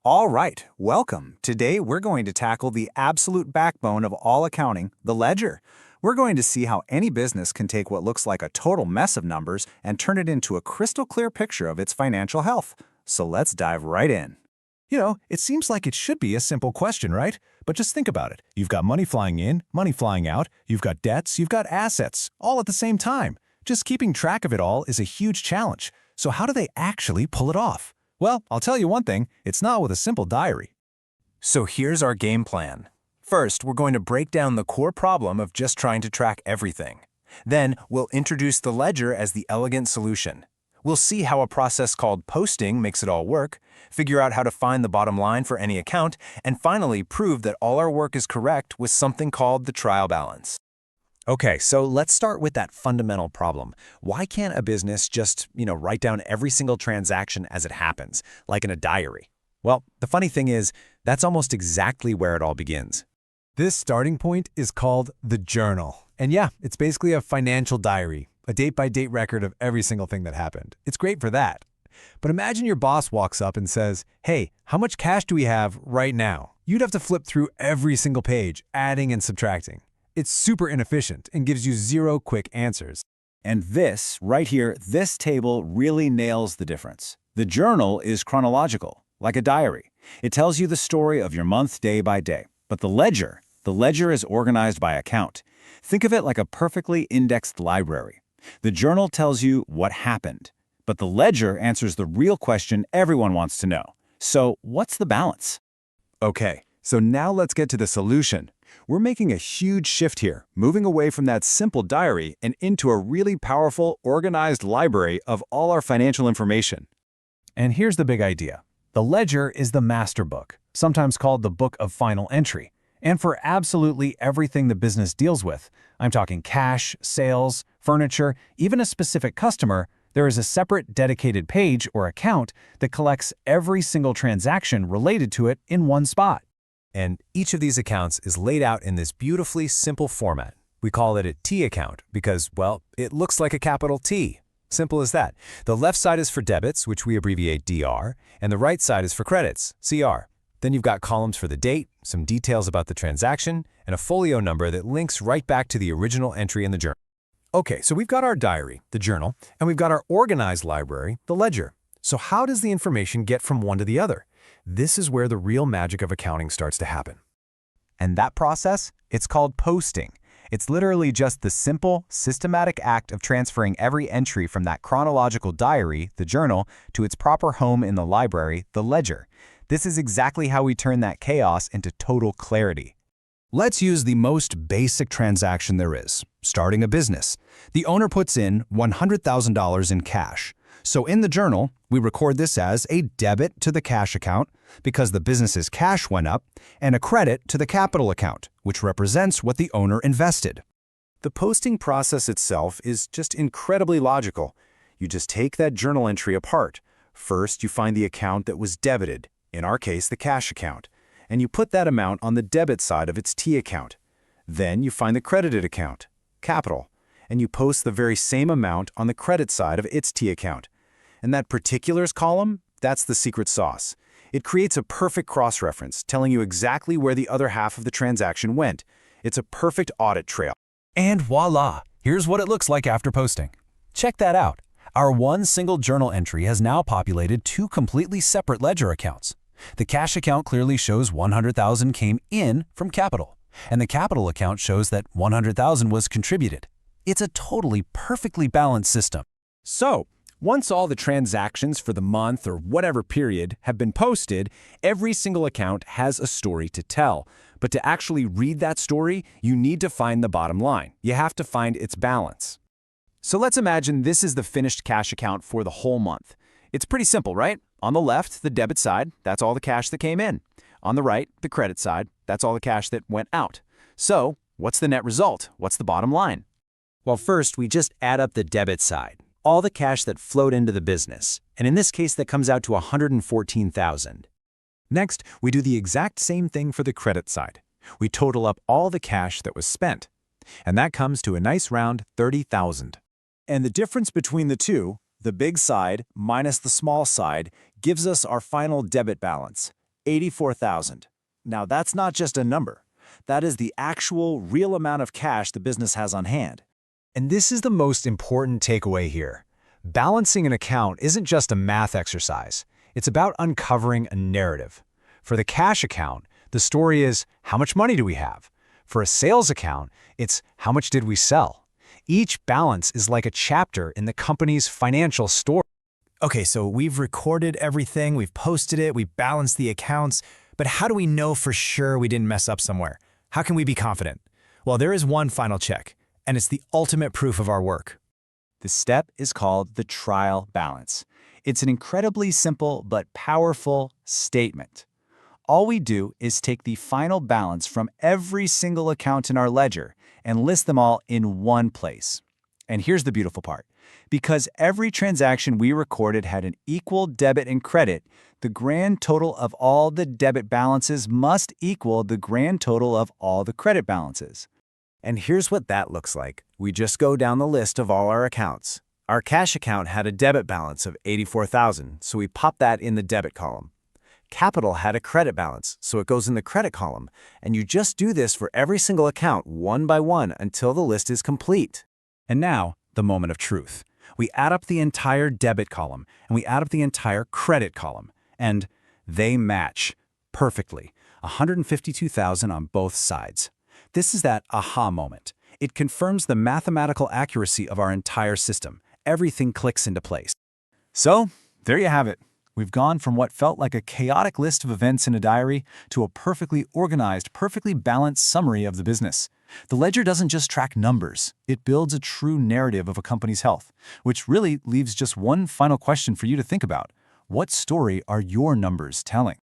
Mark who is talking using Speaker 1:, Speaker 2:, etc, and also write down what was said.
Speaker 1: All right, welcome. Today we're going to tackle the absolute backbone of all accounting, the ledger. We're going to see how any business can take what looks like a total mess of numbers and turn it into a crystal clear picture of its financial health. So let's dive right in.
Speaker 2: It seems like it should be a simple question, right? But just think about it. You've got money flying in, money flying out, you've got debts, you've got assets, all at the same time. Just keeping track of it all is a huge challenge. So how do they actually pull it off? Well, I'll tell you one thing, it's not with a simple diary.
Speaker 3: So here's our game plan. First, we're going to break down the core problem of just trying to track everything. Then, we'll introduce the ledger as the elegant solution. We'll see how a process called posting makes it all work, figure out how to find the bottom line for any account, and finally prove that all our work is correct with something called the trial balance.
Speaker 2: Okay, so let's start with that fundamental problem. Why can't a business just, write down every single transaction as it happens, like in a diary? Well, the funny thing is, that's almost exactly where it all begins.
Speaker 4: This starting point is called the journal. And yeah, it's basically a financial diary, a date-by-date record of every single thing that happened. It's great for that. But imagine your boss walks up and says, "Hey, how much cash do we have right now?" You'd have to flip through every single page, adding and subtracting. It's super inefficient and gives you zero quick answers.
Speaker 1: And this, right here, this table really nails the difference. The journal is chronological, like a diary. It tells you the story of your month day by day. But the ledger is organized by account. Think of it like a perfectly indexed library. The journal tells you what happened, but the ledger answers the real question everyone wants to know. So what's the balance?
Speaker 4: Okay, so now let's get to the solution. We're making a huge shift here, moving away from that simple diary and into a really powerful, organized library of all our financial information. And here's the big idea. The ledger is the master book, sometimes called the book of final entry. And for absolutely everything the business deals with, I'm talking cash, sales, furniture, even a specific customer, there is a separate dedicated page or account that collects every single transaction related to it in one spot.
Speaker 2: And each of these accounts is laid out in this beautifully simple format. We call it a T account because, well, it looks like a capital T. Simple as that. The left side is for debits, which we abbreviate DR, and the right side is for credits, CR. Then you've got columns for the date, some details about the transaction, and a folio number that links right back to the original entry in the journal. Okay, so we've got our diary, the journal, and we've got our organized library, the ledger. So how does the information get from one to the other? This is where the real magic of accounting starts to happen.
Speaker 5: And that process, it's called posting. It's literally just the simple, systematic act of transferring every entry from that chronological diary, the journal, to its proper home in the library, the ledger. This is exactly how we turn that chaos into total clarity.
Speaker 2: Let's use the most basic transaction there is, starting a business. The owner puts in $100,000 in cash. So in the journal, we record this as a debit to the cash account because the business's cash went up, and a credit to the capital account, which represents what the owner invested.
Speaker 1: The posting process itself is just incredibly logical. You just take that journal entry apart. First, you find the account that was debited, in our case, the cash account, and you put that amount on the debit side of its T account. Then you find the credited account, capital, and you post the very same amount on the credit side of its T account. And that particulars column, that's the secret sauce. It creates a perfect cross-reference, telling you exactly where the other half of the transaction went. It's a perfect audit trail.
Speaker 2: And voila! Here's what it looks like after posting. Check that out. Our one single journal entry has now populated two completely separate ledger accounts. The cash account clearly shows $100,000 came in from capital, and the capital account shows that $100,000 was contributed. It's a totally perfectly balanced system.
Speaker 4: So, once all the transactions for the month or whatever period have been posted, every single account has a story to tell. But to actually read that story, you need to find the bottom line. You have to find its balance. So let's imagine this is the finished cash account for the whole month. It's pretty simple, right? On the left, the debit side, that's all the cash that came in. On the right, the credit side, that's all the cash that went out. So, what's the net result? What's the bottom line?
Speaker 5: Well, first, we just add up the debit side, all the cash that flowed into the business, and in this case, that comes out to $114,000.
Speaker 4: Next, we do the exact same thing for the credit side. We total up all the cash that was spent, and that comes to a nice round $30,000.
Speaker 1: And the difference between the two, the big side minus the small side, gives us our final debit balance.
Speaker 3: $84,000. Now, that's not just a number. That is the actual, real amount of cash the business has on hand.
Speaker 2: And this is the most important takeaway here. Balancing an account isn't just a math exercise. It's about uncovering a narrative. For the cash account, the story is, how much money do we have? For a sales account, it's, how much did we sell? Each balance is like a chapter in the company's financial story.
Speaker 3: Okay, so we've recorded everything, we've posted it, we've balanced the accounts, but how do we know for sure we didn't mess up somewhere? How can we be confident? Well, there is one final check, and it's the ultimate proof of our work.
Speaker 5: This step is called the trial balance. It's an incredibly simple but powerful statement. All we do is take the final balance from every single account in our ledger and list them all in one place. And here's the beautiful part. Because every transaction we recorded had an equal debit and credit, the grand total of all the debit balances must equal the grand total of all the credit balances.
Speaker 1: And here's what that looks like. We just go down the list of all our accounts. Our cash account had a debit balance of $84,000, so we pop that in the debit column. Capital had a credit balance, so it goes in the credit column, and you just do this for every single account one by one until the list is complete.
Speaker 2: And now, the moment of truth. We add up the entire debit column, and we add up the entire credit column, and they match perfectly. $152,000 on both sides. This is that aha moment. It confirms the mathematical accuracy of our entire system. Everything clicks into place.
Speaker 5: So, there you have it. We've gone from what felt like a chaotic list of events in a diary to a perfectly organized, perfectly balanced summary of the business. The ledger doesn't just track numbers, it builds a true narrative of a company's health, which really leaves just one final question for you to think about. What story are your numbers telling?